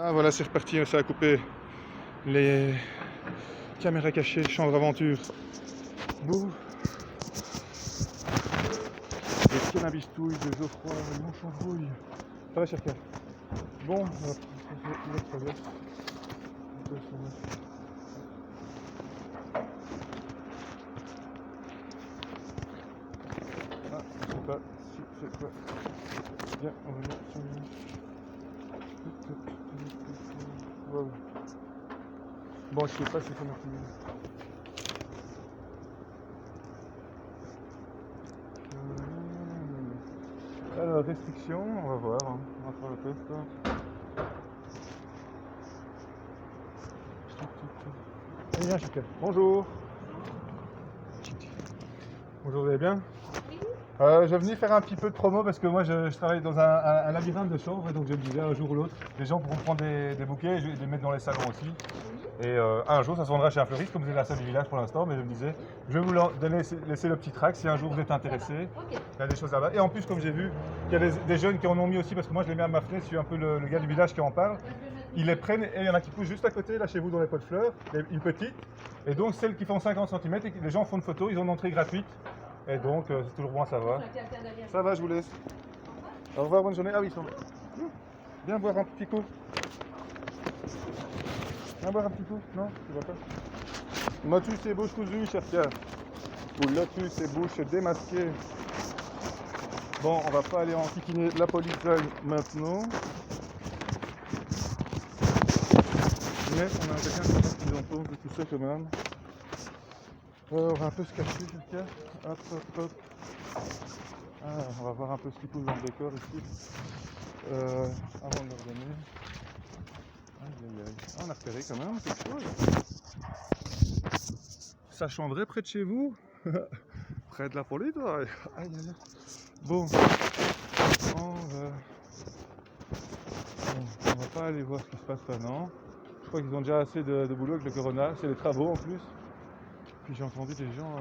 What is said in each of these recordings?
Ah voilà, c'est reparti, ça a coupé les caméras cachées, chambre aventure. Bouh. Les cannabis-touilles de Geoffroy et Montchandrouille. Ça va, Cherka? Bon, on va passer une autre traverse. Ah, je sais pas si c'est quoi. Bien, on va mettre sur le... Wow. Bon, je sais pas si c'est marqué. Alors, restriction, on va voir, hein. On va faire le test. Allez, viens, Cherka. Bonjour. Bonjour, vous allez bien? Je venais faire un petit peu de promo parce que moi je travaille dans un labyrinthe de chambres et donc je me disais un jour ou l'autre, les gens pourront prendre des bouquets et je vais les mettre dans les salons aussi. Et un jour ça se vendra chez un fleuriste comme vous êtes la salle du village pour l'instant, mais je me disais, je vais vous laisser le petit track si un jour vous êtes intéressé. Il y a des choses là-bas. Et en plus, comme j'ai vu qu'il y a des jeunes qui en ont mis aussi, parce que moi je les mets à ma fenêtre, je suis un peu le gars du village qui en parle. Ils les prennent et il y en a qui poussent juste à côté, là chez vous dans les pots de fleurs, une petite. Et donc celles qui font 50 cm, et les gens font une photo, ils ont une entrée gratuite. Et donc, c'est toujours bon à savoir. Ça va, je vous laisse. Au revoir, bonne journée. Ah oui, ils sont... Viens boire un petit coup. Viens boire un petit coup. Non, tu vas pas. Motus et bouche cousue, Cherka. Ou lotus et bouche démasquée. Bon, on va pas aller enquiquiner la police maintenant. Mais on a quelqu'un qui pense qu'ils en pensent de tout ça quand même. On va un peu se cacher, Cherka. Hop, hop, hop. Ah, on va voir un peu ce qui pousse dans le décor ici. Avant de leur donner. Aïe aïe aïe. Ah, on a repéré quand même quelque chose. Ça chanterait près de chez vous? Près de la police, toi? Aïe aïe aïe. Bon, on va pas aller voir ce qui se passe maintenant. Je crois qu'ils ont déjà assez de boulot avec le corona. C'est les travaux en plus. Puis j'ai entendu des gens.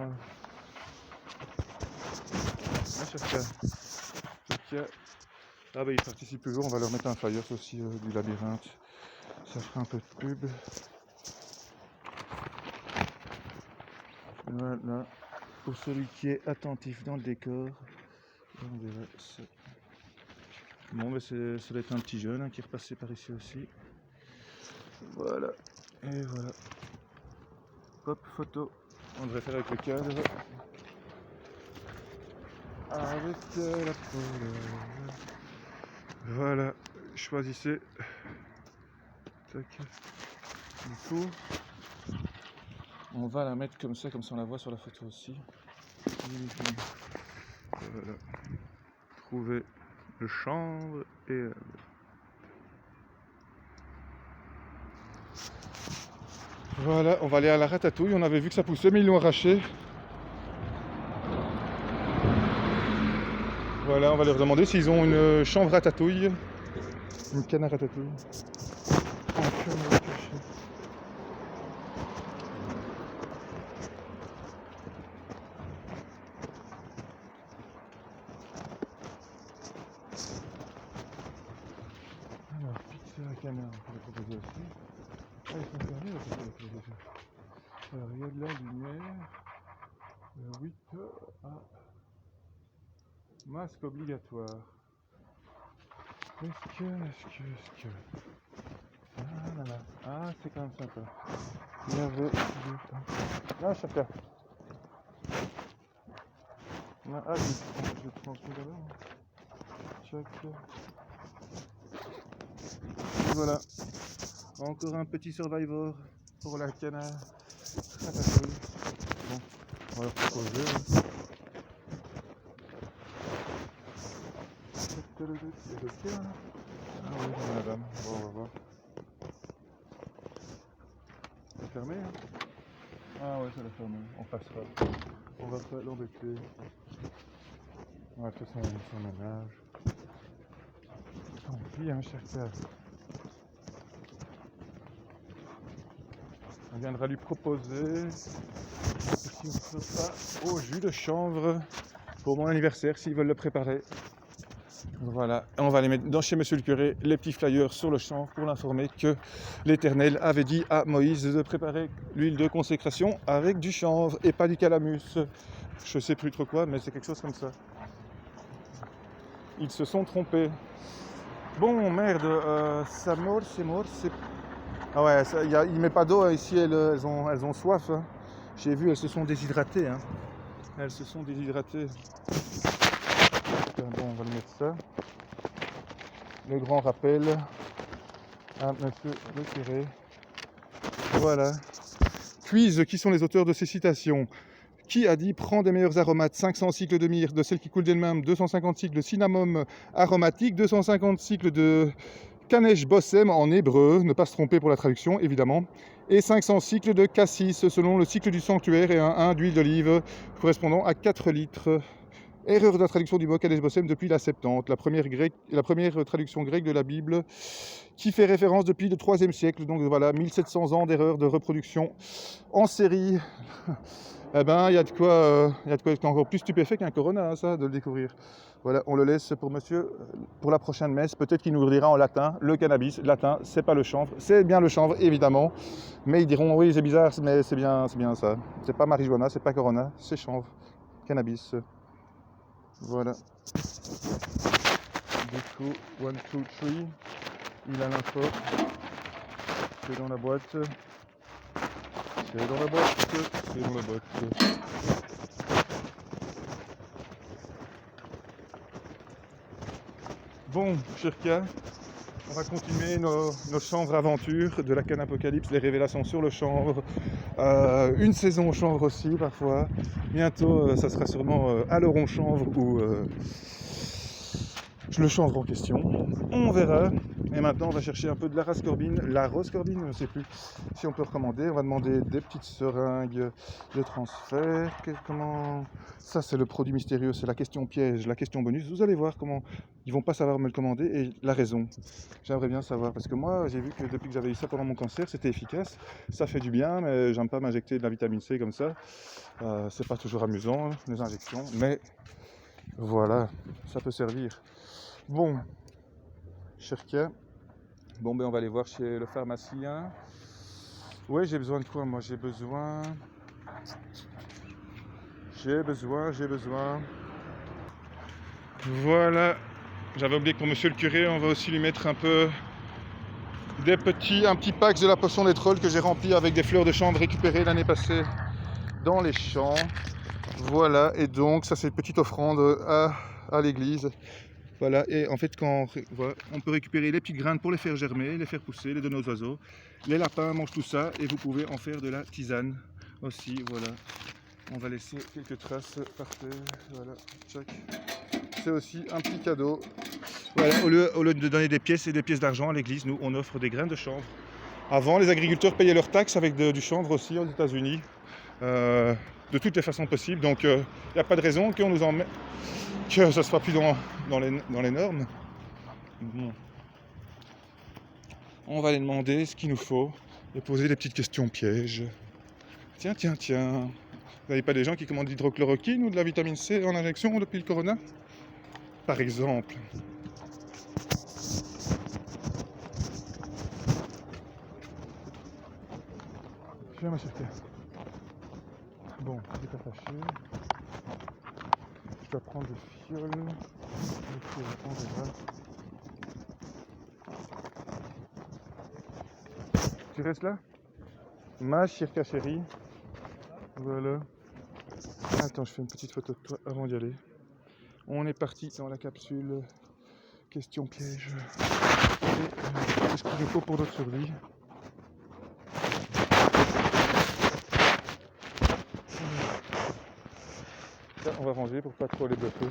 Ah, Cherka. Ah bah ils participent toujours, on va leur mettre un flyer aussi du labyrinthe. Ça fera un peu de pub. Voilà. Pour celui qui est attentif dans le décor. On verra ça. Bon bah ça doit être un petit jeune qui est repassé par ici aussi. Voilà. Et voilà. Hop, photo. On devrait faire avec le cadre. Avec la pole. Voilà. Choisissez. Tac. Du coup, on va la mettre comme ça on la voit sur la photo aussi. Voilà. Trouver le chanvre et voilà, on va aller à la ratatouille. On avait vu que ça poussait, mais ils l'ont arraché. Voilà, on va leur demander s'ils ont une chanvre ratatouille. Une canne à ratatouille. Alors, pizza à canard, on peut le proposer aussi. Ah, ils sont fermés, là, pour le déjà. Alors, il y a de la lumière. 8 à masque obligatoire. Est-ce que... Ah là là. Ah, c'est quand même sympa. Il y avait... Ah, Cherka. Ah, je vais te montrer d'abord. Check. Et voilà. Encore un petit survivor pour la canard. Bon, on va leur proposer. Ah oui, madame. Bon, on va voir. C'est fermé, hein? Ah ouais, ça l'a fermé. On passera. On va pas l'embêter. On va faire son ménage. Tant pis, hein, Cherka. On viendra lui proposer un petit repas au jus de chanvre pour mon anniversaire s'ils veulent le préparer. Voilà, on va les mettre dans chez Monsieur le curé, les petits flyers sur le chanvre pour l'informer que l'Éternel avait dit à Moïse de préparer l'huile de consécration avec du chanvre et pas du calamus. Je sais plus trop quoi, mais c'est quelque chose comme ça. Ils se sont trompés. Bon, merde, c'est mort. Ah ouais, il met pas d'eau ici, elles ont soif. Hein. J'ai vu, elles se sont déshydratées. Hein. Elles se sont déshydratées. Bon, on va lui mettre ça. Le grand rappel à Monsieur le curé. Voilà. Quiz, qui sont les auteurs de ces citations? Qui a dit « Prends des meilleurs aromates, 500 cycles de myrrhe, de celles qui coulent d'elles-mêmes, 250 cycles de cinnamome aromatique, 250 cycles de Kanesh Bossem en hébreu, ne pas se tromper pour la traduction évidemment, et 500 cycles de cassis selon le cycle du sanctuaire et un d'huile d'olive correspondant à 4 litres. Erreur de la traduction du mot Kadesh Bossem depuis la Septante, la première traduction grecque de la Bible qui fait référence depuis le 3e siècle, donc voilà, 1700 ans d'erreur de reproduction en série. Eh ben, il y a de quoi être encore plus stupéfait qu'un Corona, hein, ça, de le découvrir. Voilà, on le laisse pour monsieur, pour la prochaine messe. Peut-être qu'il nous dira en latin, le cannabis. Latin, c'est pas le chanvre. C'est bien le chanvre, évidemment. Mais ils diront, oui, c'est bizarre, mais c'est bien ça. C'est pas marijuana, c'est pas Corona, c'est chanvre. Cannabis. Voilà. Du coup, 1, 2, 3. Il a l'info. C'est dans la boîte. C'est dans la boîte. Bon, Shirka, on va continuer nos chanvres aventures de la canne apocalypse, les révélations sur le chanvre. Une saison au chanvre aussi, parfois. Bientôt, ça sera sûrement à l'oron chanvre ou le chanvre en question. On verra. Et maintenant, on va chercher un peu de la rascorbine. La roscorbine, je ne sais plus si on peut recommander. On va demander des petites seringues de transfert. Comment... Ça, c'est le produit mystérieux. C'est la question piège, la question bonus. Vous allez voir comment ils vont pas savoir me le commander. Et la raison. J'aimerais bien savoir. Parce que moi, j'ai vu que depuis que j'avais eu ça pendant mon cancer, c'était efficace. Ça fait du bien, mais j'aime pas m'injecter de la vitamine C comme ça. C'est pas toujours amusant, les injections. Mais voilà, ça peut servir. Bon, Shirka. Bon, ben on va aller voir chez le pharmacien. Ouais, j'ai besoin de quoi, moi? J'ai besoin. Voilà. J'avais oublié que pour monsieur le curé, on va aussi lui mettre un peu un petit pack de la potion des trolls que j'ai rempli avec des fleurs de chanvre récupérées l'année passée dans les champs. Voilà, et donc ça c'est une petite offrande à l'église. Voilà, et en fait, voilà, on peut récupérer les petites graines pour les faire germer, les faire pousser, les donner aux oiseaux. Les lapins mangent tout ça et vous pouvez en faire de la tisane aussi. Voilà, on va laisser quelques traces par terre. Voilà, tchac. C'est aussi un petit cadeau. Voilà, au lieu de donner des pièces et des pièces d'argent à l'église, nous on offre des graines de chanvre. Avant, les agriculteurs payaient leurs taxes avec du chanvre aussi aux États-Unis. De toutes les façons possibles. Donc il n'y a pas de raison qu'on nous en mette, que ça ne soit plus dans les normes. Bon. On va aller demander ce qu'il nous faut et poser des petites questions pièges. Tiens. Vous n'avez pas des gens qui commandent de l'hydrochloroquine ou de la vitamine C en injection depuis le corona? Par exemple. Je viens m'acheter. Bon, il n'est pas fâché. Je dois prendre des fioles. On verra. Tu restes là? Ma Shirka chérie. Voilà. Attends, je fais une petite photo de toi avant d'y aller. On est parti dans la capsule question piège. Et qu'est-ce qu'il nous faut pour notre survie? Là, on va ranger pour pas trop les bloquer.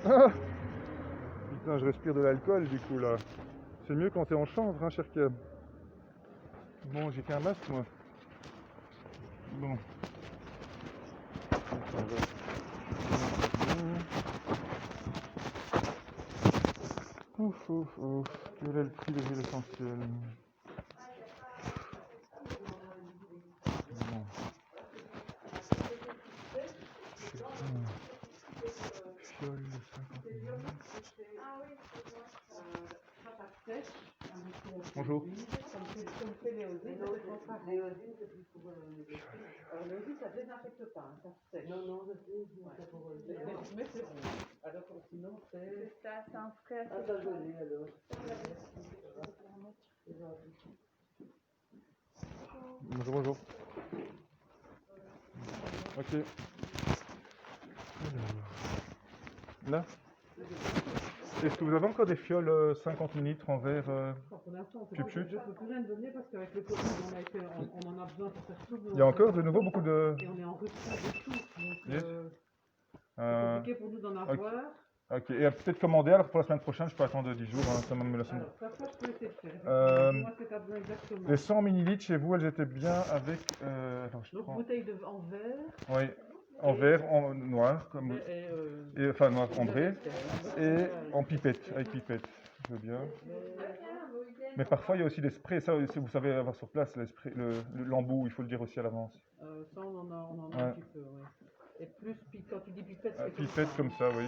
Ah, putain, je respire de l'alcool du coup là. C'est mieux quand t'es en chanvre, hein, Shirka. Bon, j'ai qu'un masque moi. Bon. Ouf. Quel est le prix des huiles essentielles? fiole de 50 ml. Bonjour. Comme fait l'éosine, l'éosine c'est plus pour alors l'éosine ça désinfecte pas, hein, ça sèche. Non, non, je sais, c'est pour mais c'est bon. Alors sinon c'est Ça, c'est un frais assez. ah, ça je l'ai alors. Bonjour, bonjour. Ok. Alors, là. Est-ce que vous avez encore des fioles 50 ml en verre Pour l'instant, Chut, chut. je ne peux plus rien donner parce qu'avec le Covid, on en a besoin pour faire tout. Il y a encore de nouveau beaucoup de... Et on est en rupture de tout. Donc, Yes. c'est compliqué pour nous d'en avoir. Ok, et peut-être commander alors pour la semaine prochaine, je peux attendre 10 jours, hein, ça me la semaine. Alors, ça, je peux essayer de faire. Dis-moi ce que tu as besoin exactement. Les 100 ml chez vous, elles étaient bien avec... attends, je Donc, prends... bouteille en verre. Oui, en verre, en noir, comme... enfin noir ambré, et en pipette, avec pipette, je veux bien. Mais parfois il y a aussi des sprays, ça vous savez avoir sur place, l'embout, il faut le dire aussi à l'avance. Ça on en a un petit peu, oui. Et plus, quand tu dis pipette, c'est pipette comme ça, oui.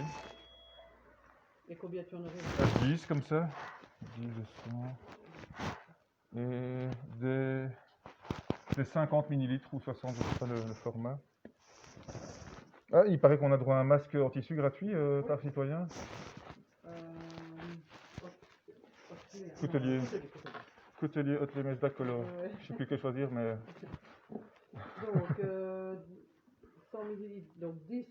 Et combien tu en aurais 10 comme ça, 10 de 100. Et des 50 ml ou 60, je ne sais pas le format. Ah, il paraît qu'on a droit à un masque en tissu gratuit par citoyen. Coutelier, Hôtel Mesda Color. Je ne sais plus que choisir, mais... Donc, 100 ml, donc 10,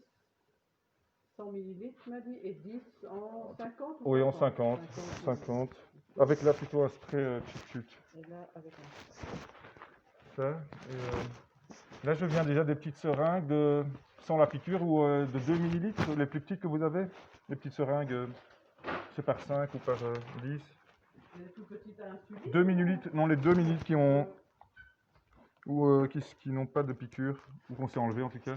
100 ml, tu m'as dit, et 10 en 50 ou oui, en 50. Avec là plutôt un spray chut. Et là, avec un... Ça. Et, là, je viens déjà des petites seringues sans la piqûre ou de 2 ml, les plus petites que vous avez. Les petites seringues, c'est par 5 ou par 10. Les tout petites à insuline 2 ml, non, les 2 ml qui ont... ou qui n'ont pas de piqûre, ou qu'on s'est enlevé en tout cas.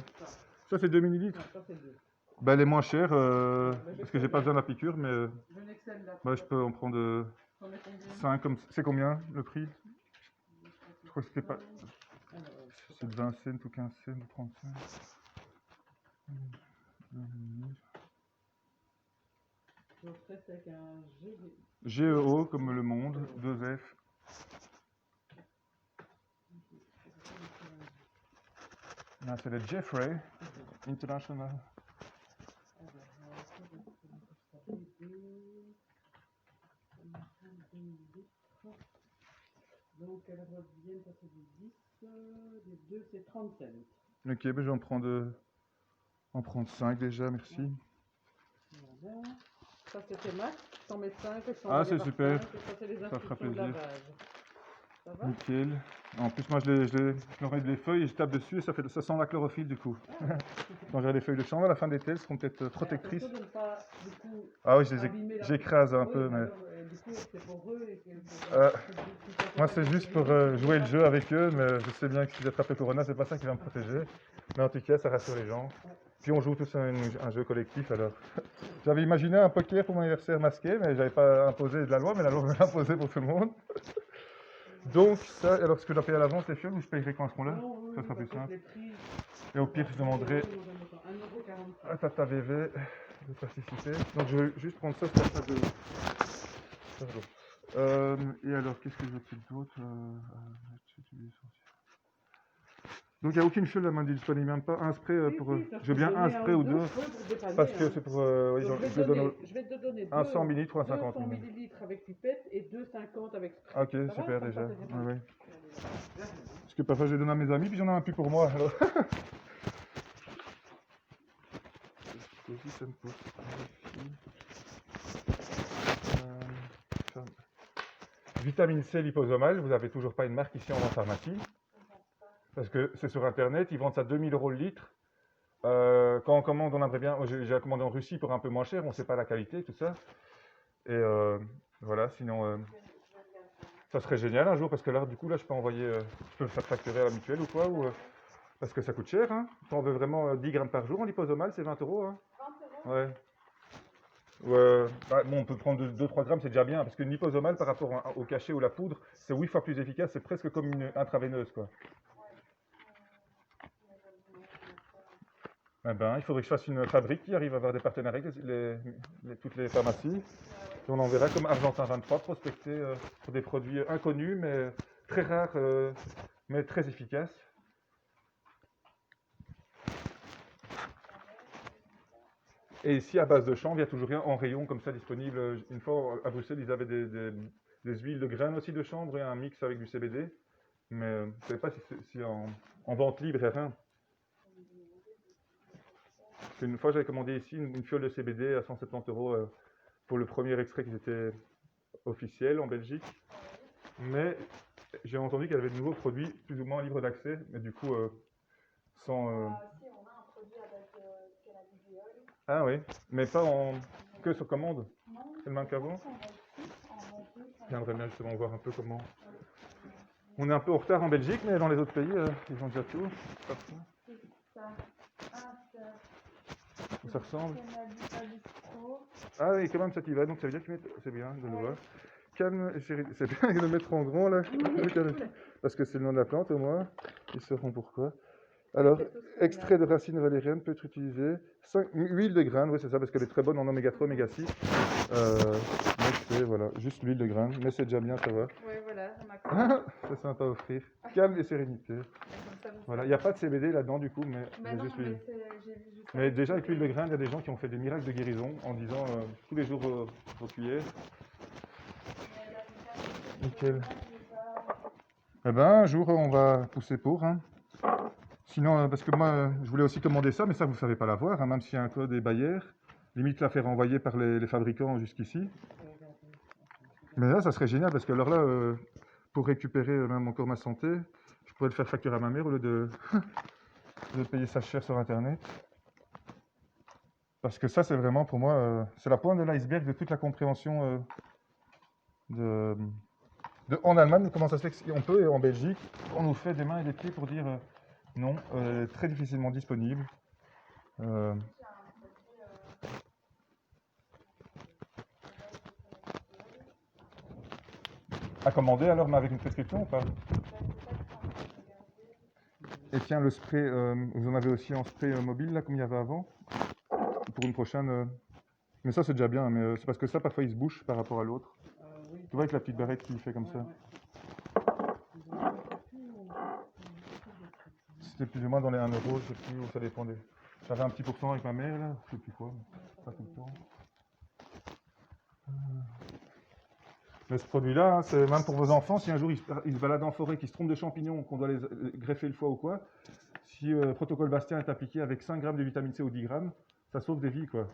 Ça, c'est 2 ml. Ça, c'est 2. Bah, les moins chers, parce que j'ai pas besoin de la piqûre, mais je peux en prendre 5 comme... C'est combien le prix? Je crois que c'était pas... C'est de 20 cents ou 15 cents ou 30 cents. Je ferai avec un GEO comme le monde, 2 F. Là, c'est le Jeffrey International. Donc, elle revient, ça c'est du 10, les 2 c'est 30 cents. Ok, ben je vais en prendre 5 déjà, merci. Voilà. Ça c'était max, 100 mètres 5, ah, c'est super, ça fera plaisir. Ça va? Nickel. En plus, moi, je leur mets des feuilles et je tape dessus et ça sent la chlorophylle du coup. Quand j'aurai les feuilles de chanvre à la fin d'été, elles seront peut-être protectrices. Ah oui, j'écrase un peu, mais... moi, c'est juste pour jouer le jeu avec eux, mais je sais bien que si j'attrape le corona, c'est pas ça qui va me protéger. Mais en tout cas, ça rassure les gens. Puis on joue tous un jeu collectif, alors. J'avais imaginé un poker pour mon anniversaire masqué, mais j'avais pas imposé de la loi, mais la loi me l'a imposé pour tout le monde. Donc ça, alors est-ce que je dois payer à l'avance les fioles ou je payerai quand elles seront là? Ça sera plus simple. Et au pire, je demanderai à Tata VV de participer. Donc je vais juste prendre ça, c'est pas de... et alors, qu'est-ce que je fais d'autre? Donc il n'y a aucune fiole à main disponible, même pas un spray pour... je veux bien un spray ou deux, parce que c'est pour... oui, je vais te donner un 100 ml ou un 50 ml. 100 ml avec pipette et 2,50 avec spray. Ok, ça super déjà. Ouais. Parce que parfois je les donne à mes amis, puis j'en ai un plus pour moi. Alors. Vitamine C liposomale, vous n'avez toujours pas une marque ici en pharmacie. Parce que c'est sur internet, ils vendent ça 2000 € le litre. Quand on commande, on aimerait bien. J'ai commandé en Russie pour un peu moins cher, on ne sait pas la qualité, tout ça. Et voilà, sinon, ça serait génial un jour, parce que là, du coup, là, je peux envoyer, je peux le faire facturer à la mutuelle ou quoi, parce que ça coûte cher. Hein. Si on veut vraiment 10 grammes par jour en liposomale, c'est 20 €. Hein. 20 €? Ouais. Bon, on peut prendre 2-3 grammes, c'est déjà bien, parce qu'une liposomale par rapport au cachet ou la poudre, c'est 8 fois plus efficace, c'est presque comme une intraveineuse, quoi. Eh ben, il faudrait que je fasse une fabrique qui arrive à avoir des partenariats avec toutes les pharmacies. Et on enverra comme Argentin 23 prospecter pour des produits inconnus, mais très rares, mais très efficaces. Et ici, à base de chanvre, il y a toujours rien en rayon comme ça disponible. Une fois, à Bruxelles, ils avaient des huiles de graines aussi de chanvre et un mix avec du CBD. Mais je ne savais pas si en vente libre, il n'y a rien. Parce qu'une fois, j'avais commandé ici une fiole de CBD à 170 € pour le premier extrait qui était officiel en Belgique. Mais j'ai entendu qu'il y avait de nouveaux produits plus ou moins libres d'accès, mais du coup, sans. Si, on a un produit avec cannabidiol. Ah oui, mais pas que sur commande. Non, C'est le même qu'avant. J'aimerais bien justement voir un peu comment. On est un peu en retard en Belgique, mais dans les autres pays, ils ont déjà tout. Ça ressemble. Ah oui, quand même, ça y va, donc ça veut dire que c'est bien de le voir. Calme, chérie, c'est bien de le mettre en grand là, parce que c'est le nom de la plante au moins. Ils sauront pourquoi. Alors, extrait de racines valériennes peut être utilisé. Huile de graines, oui, c'est ça, parce qu'elle est très bonne en oméga 3, oméga 6. Mais c'est, voilà, juste l'huile de graines, mais c'est déjà bien, ça va. Oui, voilà, c'est sympa à offrir. Calme et sérénité. Voilà, il n'y a pas de CBD là-dedans du coup, mais non, juste mais l'huile. j'ai vu juste Mais déjà avec l'huile de graines, il y a des gens qui ont fait des miracles de guérison en disant tous les jours vos cuillères. Nickel. Eh ben, un jour, on va pousser pour. Hein. Sinon, parce que moi, je voulais aussi commander ça, mais ça, vous ne savez pas l'avoir, hein, même s'il y a un code et Bayer. Limite, la faire envoyer par les fabricants jusqu'ici. Mais là, ça serait génial, parce que alors là, pour récupérer même encore ma santé, je pourrais le faire facturer à ma mère au lieu de payer ça cher sur Internet. Parce que ça, c'est vraiment, pour moi, c'est la pointe de l'iceberg de toute la compréhension en Allemagne, comment ça se fait qu'on peut, et en Belgique, on nous fait des mains et des pieds pour dire non, très difficilement disponible. À commander alors, mais avec une prescription ou pas? Et tiens, le spray, vous en avez aussi en spray mobile, là, comme il y avait avant? Pour une prochaine. Mais ça, c'est déjà bien, mais c'est parce que ça, parfois, il se bouche par rapport à l'autre. Oui. Tu vois, avec la petite barrette qui fait comme ça. C'était plus ou moins dans les 1 €, je sais plus où ça dépendait. J'avais un petit pourcent avec ma mère, là, je sais plus quoi, pas tout le temps. Mais ce produit-là, hein, c'est même pour vos enfants, si un jour ils se baladent en forêt, qu'ils se trompent de champignons, qu'on doit les greffer le foie ou quoi, si Protocole Bastien est appliqué avec 5 grammes de vitamine C ou 10 grammes, ça sauve des vies, quoi.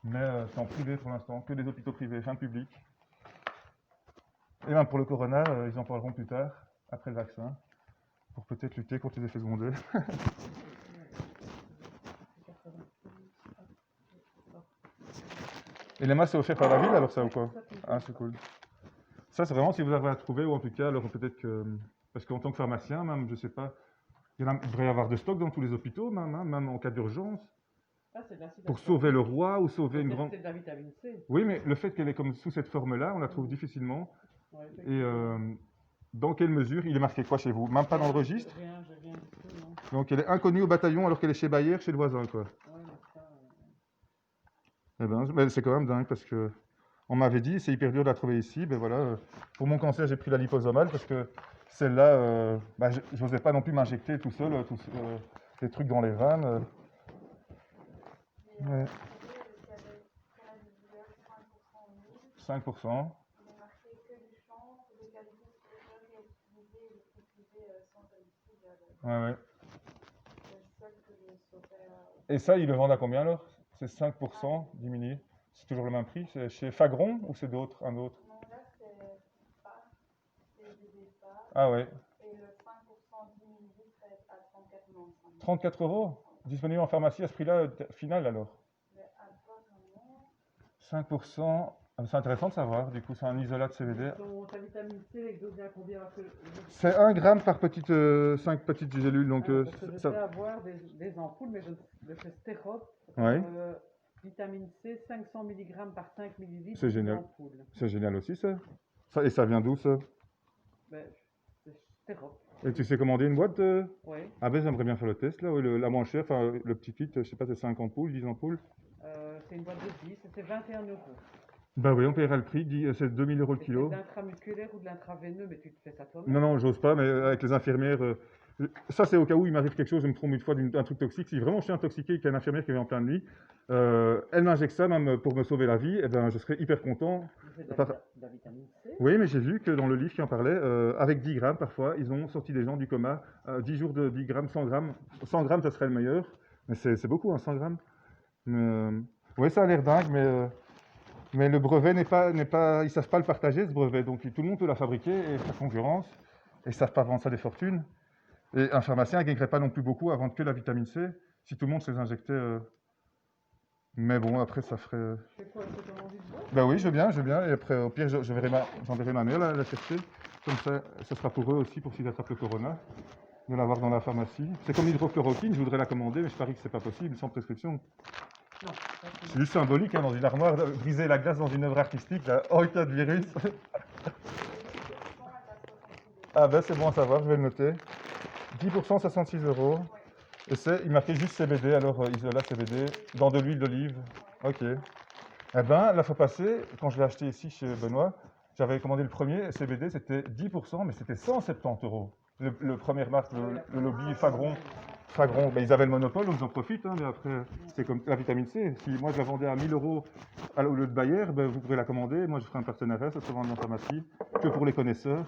Mais c'est en privé pour l'instant, que des hôpitaux privés, rien de public. Et même pour le corona, ils en parleront plus tard, après le vaccin, pour peut-être lutter contre les effets secondaires. Et les masques, c'est offert par la ville alors ça ou quoi? Ah, c'est cool. Ça, c'est vraiment si vous avez à trouver, ou en tout cas, alors peut-être que. Parce qu'en tant que pharmacien, même, je sais pas, il devrait y avoir de stock dans tous les hôpitaux, même, hein, même en cas d'urgence. Ah, pour sauver le roi ou sauver une grande. C'est de la vitamine C. Oui, mais le fait qu'elle est comme sous cette forme-là, on la trouve difficilement. Ouais, Et dans quelle mesure? Il est marqué quoi chez vous? Même pas dans le registre? Rien du tout, non. Donc elle est inconnue au bataillon alors qu'elle est chez Bayer, chez le voisin, quoi. Ouais, mais ça, Eh ben, mais c'est quand même dingue parce que on m'avait dit, c'est hyper dur de la trouver ici. Ben voilà, pour mon cancer, j'ai pris la liposomale parce que celle-là, je n'osais pas non plus m'injecter tout seul, des trucs dans les veines. Ouais. 5%. Ouais, ouais. Et ça, ils le vendent à combien alors? C'est 5% diminué. C'est toujours le même prix? C'est chez Fagron ou c'est d'autres, un autre? Non, là, c'est pas. C'est des départ. Ah ouais. Et le 5% diminué serait à 34,95. 34 €? Disponible en pharmacie à ce prix-là, final alors? 5%. Ah, c'est intéressant de savoir, du coup, c'est un isolat de CBD. ta vitamine C, elle doit bien combien? C'est 1 gramme par 5 petites gélules. Donc, parce que je sais avoir des ampoules, mais de chez Sterop. Ouais. Vitamine C, 500 mg par 5 ml. C'est génial. C'est génial aussi, ça. Et ça vient d'où, ça? C'est Sterop. Et tu sais commander une boîte Oui. Ah ben j'aimerais bien faire le test là, oui, la moins chère, enfin le petit kit, je sais pas, c'est 5 ampoules, 10 ampoules. C'est une boîte de 10, c'était 21 €. Bah oui, on paiera le prix, c'est 2000 € le Et c'est kilo. de l'intramusculaire ou de l'intraveineux, mais tu te fais ça toi-même. Non, non, j'ose pas, mais avec les infirmières, ça c'est au cas où il m'arrive quelque chose, je me trompe une fois d'un truc toxique. Si vraiment je suis intoxiqué et qu'il y a une infirmière qui vient en plein de nuit, elle m'injecte ça même pour me sauver la vie, et ben je serais hyper content. C'est de Par- la vitamine C. Oui, mais j'ai vu que dans le livre qui en parlait, avec 10 grammes parfois, ils ont sorti des gens du coma, 10 jours de 10 grammes, 100 grammes. 100 grammes, ça serait le meilleur, mais c'est beaucoup, hein, 100 grammes. Oui, ça a l'air dingue, mais le brevet n'est pas, ils ne savent pas le partager, ce brevet. Donc tout le monde peut la fabriquer et faire concurrence, et ils ne savent pas vendre ça des fortunes. Et un pharmacien ne gagnerait pas non plus beaucoup à vendre que la vitamine C, si tout le monde se les injectait. Mais bon, après, ça ferait... C'est quoi, c'est ton envie de boire? Ben oui, je veux bien. Et après, au pire, j'enverrai ma mère la chercher. Comme ça, ce sera pour eux aussi, pour s'ils attrapent le corona, de l'avoir dans la pharmacie. C'est comme l'hydrochloroquine, je voudrais la commander, mais je parie que c'est pas possible, sans prescription. Non. C'est juste symbolique, hein, dans une armoire, briser la glace dans une œuvre artistique, là, oh, il y a de virus. Ah ben, c'est bon à savoir, je vais le noter. 10%, 66 €. Et il marquait juste CBD, alors Isola CBD, dans de l'huile d'olive. Ok. Eh ben, la fois passée, quand je l'ai acheté ici chez Benoît, j'avais commandé le premier CBD, c'était 10%, mais c'était 170 €. Le première marque, le lobby Fagron, ben, ils avaient le monopole, donc ils en profitent. Hein, mais après, c'est comme la vitamine C. Si moi je la vendais à 1000 € au lieu de Bayer, ben, vous pourrez la commander. Moi, je ferai un partenariat, ça se vend en pharmacie, que pour les connaisseurs.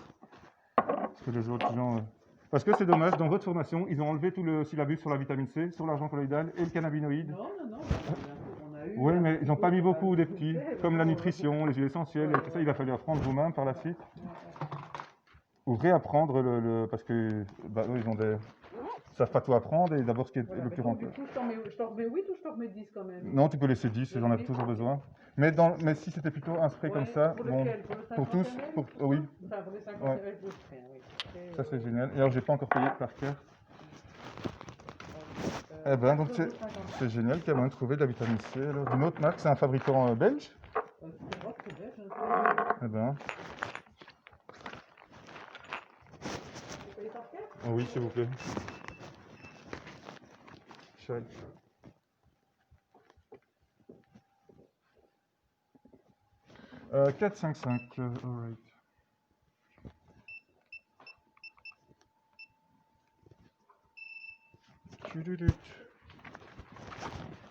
Parce que les autres gens... Parce que c'est dommage, dans votre formation, ils ont enlevé tout le syllabus sur la vitamine C, sur l'argent colloïdal et le cannabinoïde. Non, on a eu... Oui, mais ils n'ont pas mis beaucoup des petits, comme la nutrition, les huiles essentielles, et tout ça, il va falloir apprendre vous-même par la suite. Ou réapprendre parce que bah, eux, ils ont des... Ils savent pas tout apprendre, et d'abord ce qui est le plus rentable. Du coup, je t'en remets 8 ou je t'en remets 10 quand même? Non, tu peux laisser 10, j'en ai toujours besoin. Mais si c'était plutôt un spray comme ça, pour bon, lequel? pour tous, oui, Enfin, pour les 50 Ouais. ml, je le ferai, oui. ça c'est génial. Et alors, j'ai pas encore payé par cœur. Eh ben, donc c'est génial qu'il y a moyen de trouver de la vitamine C. Alors, d'une autre marque, c'est un fabricant belge. C'est votre belge, je ne sais pas. Eh ben, Vous payez par carte? oui, s'il vous plaît. Chouette. Euh, 4,55, alright.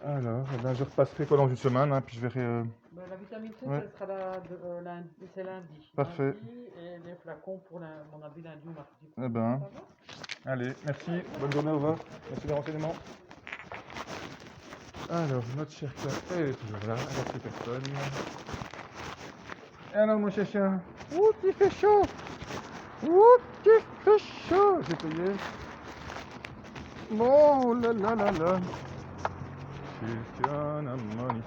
Alors, eh ben, je repasserai pendant une semaine, hein, puis je verrai. Ben, la vitamine C, Ouais. ça sera lundi, c'est lundi. Parfait. Lundi, et les flacons pour mon avis lundi ou mardi. Eh ben, Ça va? allez, merci, bonne journée, au revoir. Merci des renseignements. Alors, notre chère Claire, elle est toujours là, elle a plus personne. Et alors, mon chien, ouh, il fait chaud. Ouh, il fait chaud. J'ai payé. Bon, là là là là. Chirkia, na money.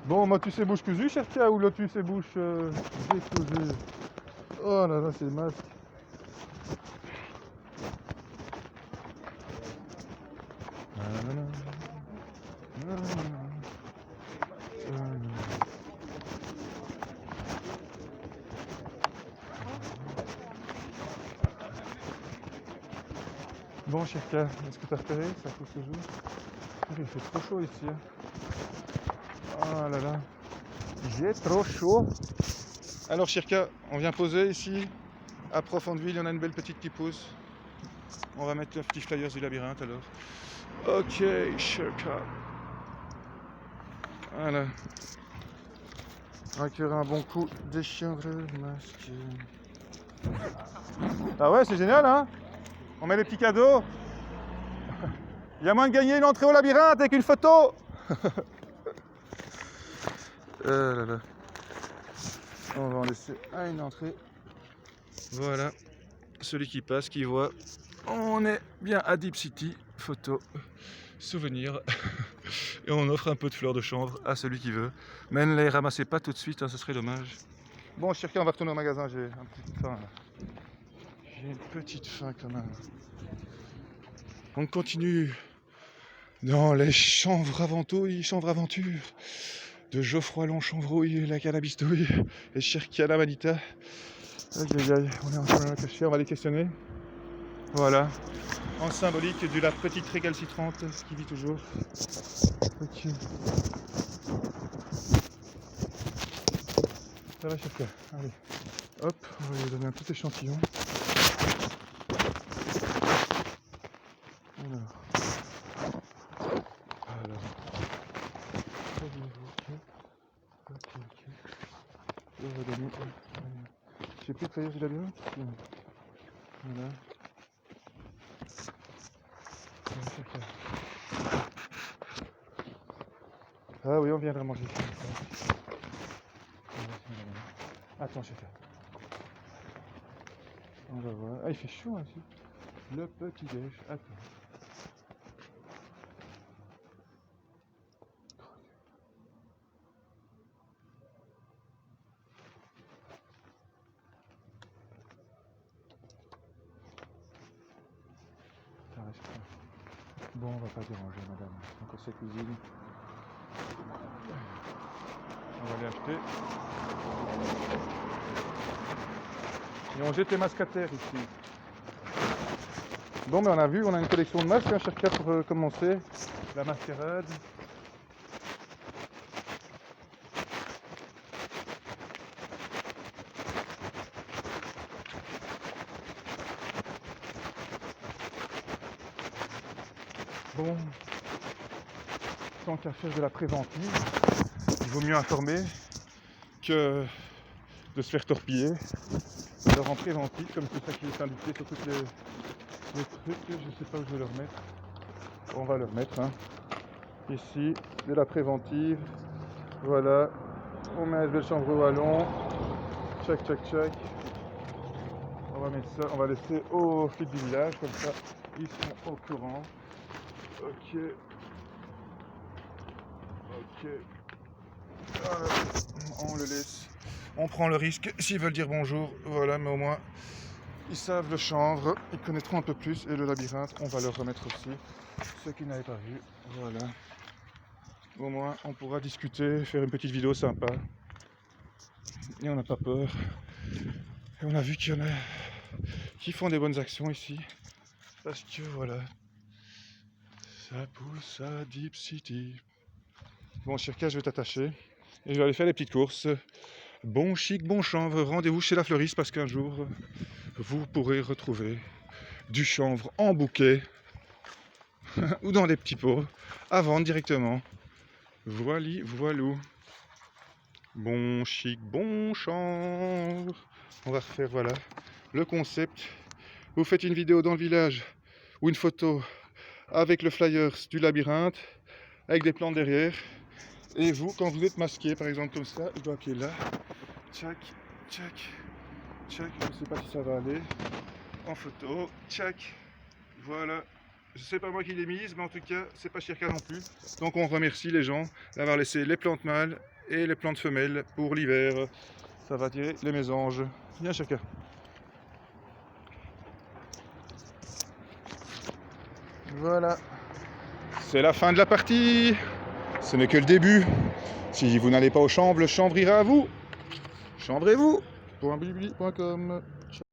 Bon, motus et bouche cousue, Chirkia, ou lotus et bouche décousue. Oh là là, c'est masque. Bon, Chirka, est-ce que tu as repéré ça pour ce jour? Il fait trop chaud ici. Oh là là, j'ai trop chaud. Alors, Chirka, on vient poser ici à Profondeville. On a une belle petite qui pousse. On va mettre le petit flyers du labyrinthe alors. Ok, Chirka. Voilà. Accueillir un bon coup des chanvreux masqués. Ah ouais, c'est génial, hein? On met les petits cadeaux. Il y a moyen de gagner une entrée au labyrinthe avec une photo. Là là. On va en laisser une entrée. Voilà. Celui qui passe, qui voit. On est bien à Deep City. Photo, souvenir. Et on offre un peu de fleurs de chanvre à celui qui veut. Mais ne les ramassez pas tout de suite, hein, ce serait dommage. Bon, Chirka, on va retourner au magasin. J'ai un petit faim là. J'ai une petite faim quand même. On continue dans les chanvres aventures de Geoffroy Longchamvrouille, la Calabistouille et Chirkia la Manita. Aïe aïe aïe, on est en train de la cacher, on va les questionner. Voilà. En symbolique de la petite récalcitrante qui vit toujours. Ok. Ça va, chef. Allez. Hop, on va lui donner un petit échantillon. Alors. Ok. On va donner. Je sais plus que il a bien. Voilà. Ah oui, on viendra manger. Attends, chef. On va voir. Ah, il fait chaud ici. Le petit déj. Attends. Ça reste pas. Bon, on va pas déranger, madame. Encore sa cuisine. On va aller acheter. Et on jette les masques à terre ici. Bon, mais on a vu, on a une collection de masques, hein, chacun pour commencer la mascarade. Bon, tant qu'à faire de la préventive, il vaut mieux informer que de se faire torpiller. Alors en préventif, comme c'est ça qui est indiqué sur toutes les trucs, je sais pas où je vais le remettre. On va le remettre, hein. Ici, de la préventive. Voilà, on met un bel chanvre au wallon. Tchac, tchac, tchac. On va mettre ça, on va laisser au fil du village, comme ça, ils sont au courant. Ok. Ok. Voilà. On le laisse. On prend le risque s'ils veulent dire bonjour. Voilà, mais au moins ils savent le chanvre, ils connaîtront un peu plus. Et le labyrinthe, on va leur remettre aussi. Ceux qui n'avaient pas vu. Voilà. Au moins on pourra discuter, faire une petite vidéo sympa. Et on n'a pas peur. Et on a vu qu'il y en a qui font des bonnes actions ici. Parce que voilà. Ça pousse à Deep City. Bon, Chirka, je vais t'attacher. Et je vais aller faire les petites courses. Bon chic, bon chanvre, rendez-vous chez la fleuriste parce qu'un jour, vous pourrez retrouver du chanvre en bouquet ou dans des petits pots à vendre directement. Voili, voilou. Bon chic, bon chanvre. On va refaire, voilà, le concept. Vous faites une vidéo dans le village ou une photo avec le flyers du labyrinthe, avec des plantes derrière. Et vous, quand vous êtes masqué, par exemple comme ça, je dois appuyer là. Tchac, tchac, tchac. Je ne sais pas si ça va aller. En photo, tchac. Voilà. Je sais pas moi qui l'ai mise, mais en tout cas, c'est pas Chirka non plus. Donc on remercie les gens d'avoir laissé les plantes mâles et les plantes femelles pour l'hiver. Ça va tirer les mésanges. Viens Chirka. Voilà. C'est la fin de la partie. Ce n'est que le début. Si vous n'allez pas au chanvre, le chanvre ira à vous. Chambrez-vous. .blibli.com